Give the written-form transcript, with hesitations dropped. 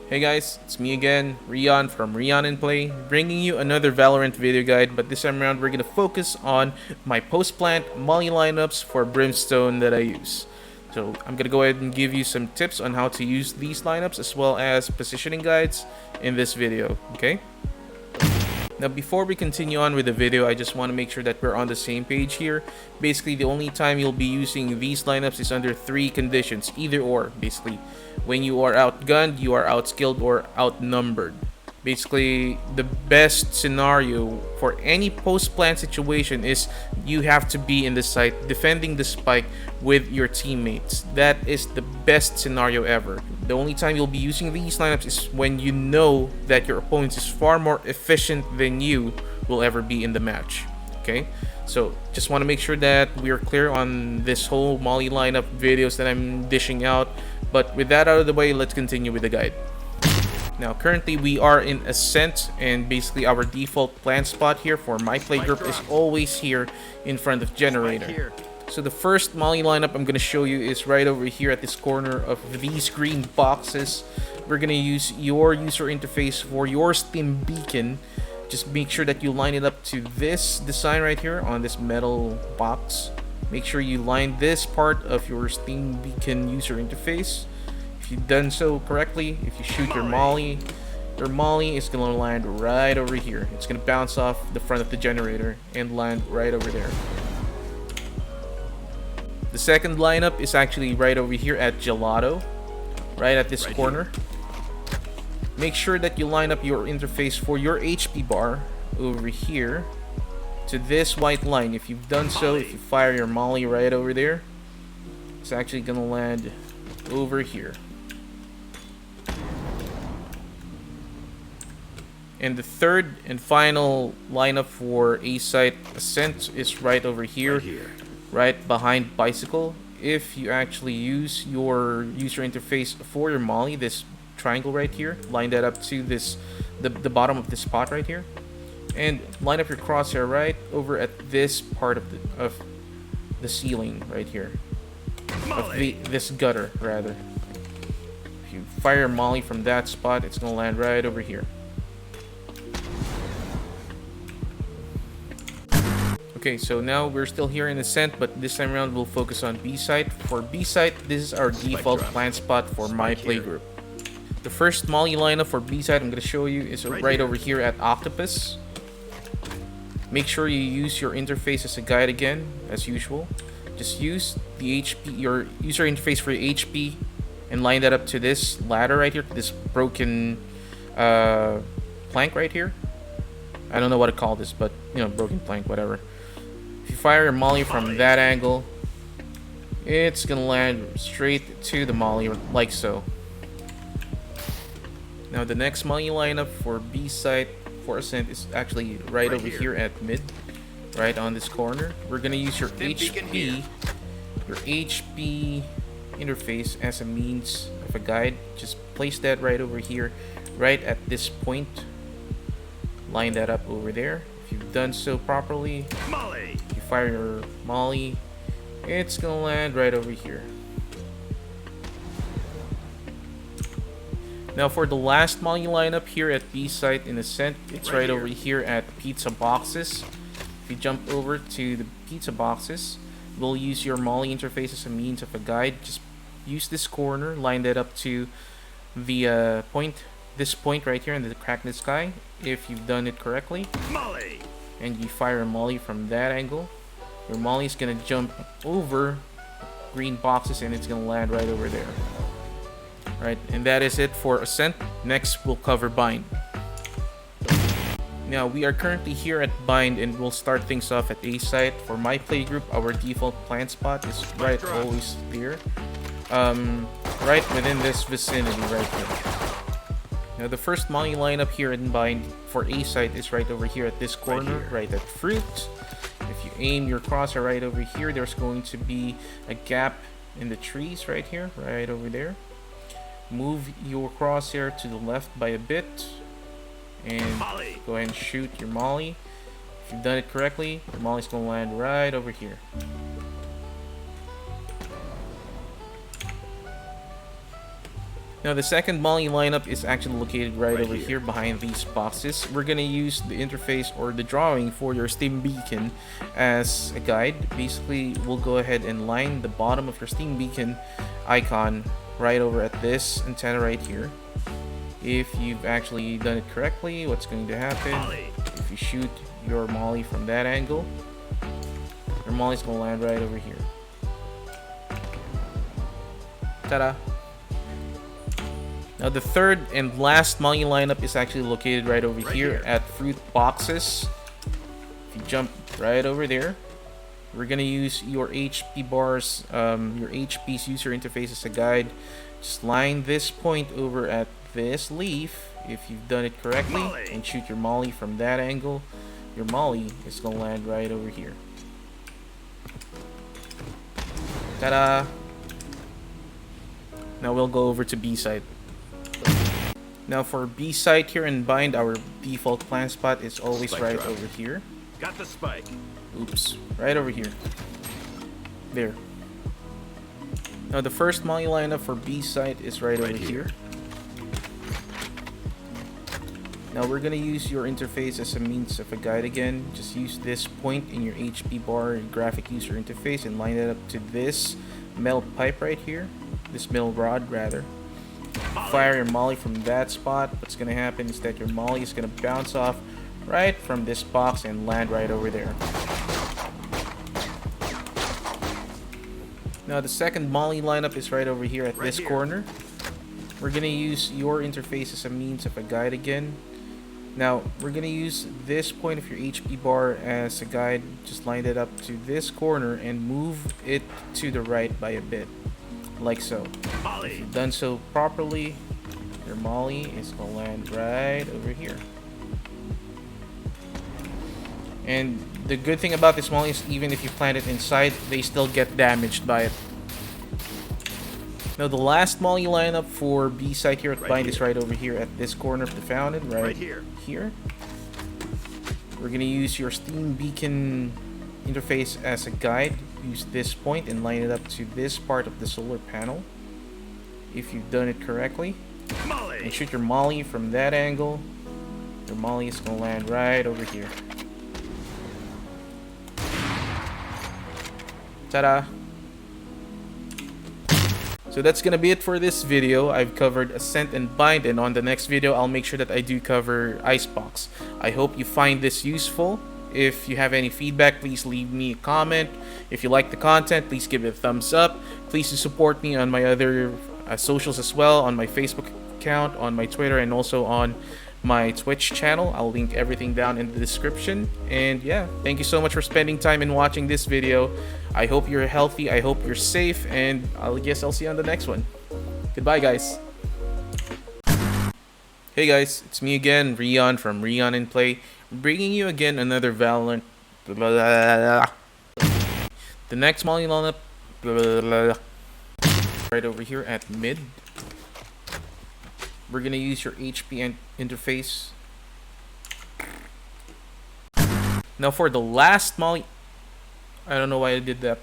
Hey guys, it's me again, Rion from Rion in Play, bringing you another Valorant video guide, but this time around we're going to focus on my post-plant molly lineups for Brimstone that I use. So I'm going to go ahead and give you some tips on how to use these lineups as well as positioning guides in this video, okay? Now before we continue on with the video, I just want to make sure that we're on the same page here. Basically, the only time you'll be using these lineups is under 3 conditions, either or, basically. When you are outgunned, you are outskilled, or outnumbered. Basically, the best scenario for any post-plant situation is you have to be in the site defending the spike with your teammates. That is the best scenario ever. The only time you'll be using these lineups is when you know that your opponent is far more efficient than you will ever be in the match. Okay, so just want to make sure that we're clear on this whole molly lineup videos that I'm dishing out. But with that out of the way, let's continue with the guide. Now currently we are in ASCENT, and basically our default plant spot here for my play group is always here in front of generator. So the first molly lineup I'm going to show you is right over here at this corner of these green boxes. We're going to use your user interface for your Steam beacon. Just make sure that you line it up to this design right here on this metal box. Make sure you line this part of your Steam beacon user interface. If you've done so correctly, if you shoot your molly is going to land right over here. It's going to bounce off the front of the generator and land right over there. The second lineup is actually right over here at Gelato, right at this corner. Make sure that you line up your interface for your HP bar over here to this white line. If you've done so, if you fire your molly right over there, it's actually going to land over here. And the third and final lineup for ASCENT is right over here, right behind Bicycle. If you actually use your user interface for your molly, this triangle right here, line that up to this the bottom of this spot right here, and line up your crosshair right over at this part of the ceiling right here, of this gutter rather. If you fire your molly from that spot, it's gonna land right over here. Okay, so now we're still here in ASCENT, but this time around we'll focus on B site. For B site, this is our default plant spot for my play group. The first molly lineup for B site I'm going to show you is right over here at Octopus. Make sure you use your interface as a guide again, as usual. Just use the your user interface for your HP, and line that up to this ladder right here, to this broken plank right here. I don't know what to call this, but you know, broken plank, whatever. If you fire your molly from that angle, it's gonna land straight to the molly like so. Now the next molly lineup for B site for ASCENT is actually right over here at mid, right on this corner. We're gonna use your HP interface as a means of a guide. Just place that right over here, right at this point. Line that up over there. If you've done so properly, you fire your molly, it's gonna land right over here. Now for the last molly lineup here at B site in ASCENT, it's right over here at pizza boxes. If you jump over to the pizza boxes, we'll use your molly interface as a means of a guide. Just use this corner, line that up to the this point right here in the crack in the sky. If you've done it correctly, and you fire a molly from that angle, your molly is gonna jump over green boxes and it's gonna land right over there. Right, and that is it for ASCENT. Next, we'll cover Bind. Now, we are currently here at Bind, and we'll start things off at A site. For my play group, our default plant spot is right always there. Right within this vicinity right here. Now, the first molly lineup here in Bind for A site is right over here at this corner, right at Fruit. If you aim your crosshair right over here, there's going to be a gap in the trees right here, right over there. Move your crosshair to the left by a bit and go ahead and shoot your molly. If you've done it correctly, your molly's going to land right over here. Now the second Molly lineup is actually located right over here behind these boxes. We're gonna use the interface or the drawing for your Steam Beacon as a guide. Basically, we'll go ahead and line the bottom of your Steam Beacon icon right over at this antenna right here. If you've actually done it correctly, what's going to happen, if you shoot your Molly from that angle, your Molly's gonna land right over here. Ta-da! Now the third and last Molly lineup is actually located right over here at fruit boxes. If you jump right over there, we're gonna use your HP bars, your HP's user interface as a guide. Just line this point over at this leaf if you've done it correctly, and shoot your Molly from that angle. Your Molly is gonna land right over here. Ta-da! Now we'll go over to B side. Now for B side here and bind, our default plant spot is always spike right over here. Got the spike. Oops, right over here. There. Now the first Molly lineup for B side is right over here. Now we're gonna use your interface as a means of a guide again. Just use this point in your HP bar graphic user interface and line it up to this metal pipe right here. This metal rod rather. Fire your Molly from that spot. What's gonna happen is that your Molly is gonna bounce off right from this box and land right over there. Now the second Molly lineup is right over here at this corner. We're gonna use your interface as a means of a guide again. Now we're gonna use this point of your HP bar as a guide. Just line it up to this corner and move it to the right by a bit, like so. If you've done so properly, your Molly is gonna land right over here. And the good thing about this Molly is even if you plant it inside, they still get damaged by it. Now the last Molly lineup for B side here at bind is right over here at this corner of the fountain, right here. We're gonna use your Steam Beacon interface as a guide. Use this point and line it up to this part of the solar panel. If you've done it correctly, and shoot your Molly from that angle, your Molly is gonna land right over here. Ta-da! So that's gonna be it for this video. I've covered Ascent and Bind, and on the next video I'll make sure that I do cover Icebox. I hope you find this useful. If you have any feedback, please leave me a comment. If you like the content, please give it a thumbs up. Please support me on my other socials as well, on my Facebook account, on my Twitter, and also on my Twitch channel. I'll link everything down in the description. And yeah, thank you so much for spending time and watching this video. I hope you're healthy, I hope you're safe, and I guess I'll see you on the next one. Goodbye, guys. Hey guys, it's me again, Rion from Rion in Play, bringing you again another Valorant. The next Molly lineup right over here at mid. We're gonna use your HP interface. Now for the last Molly, I don't know why I did that.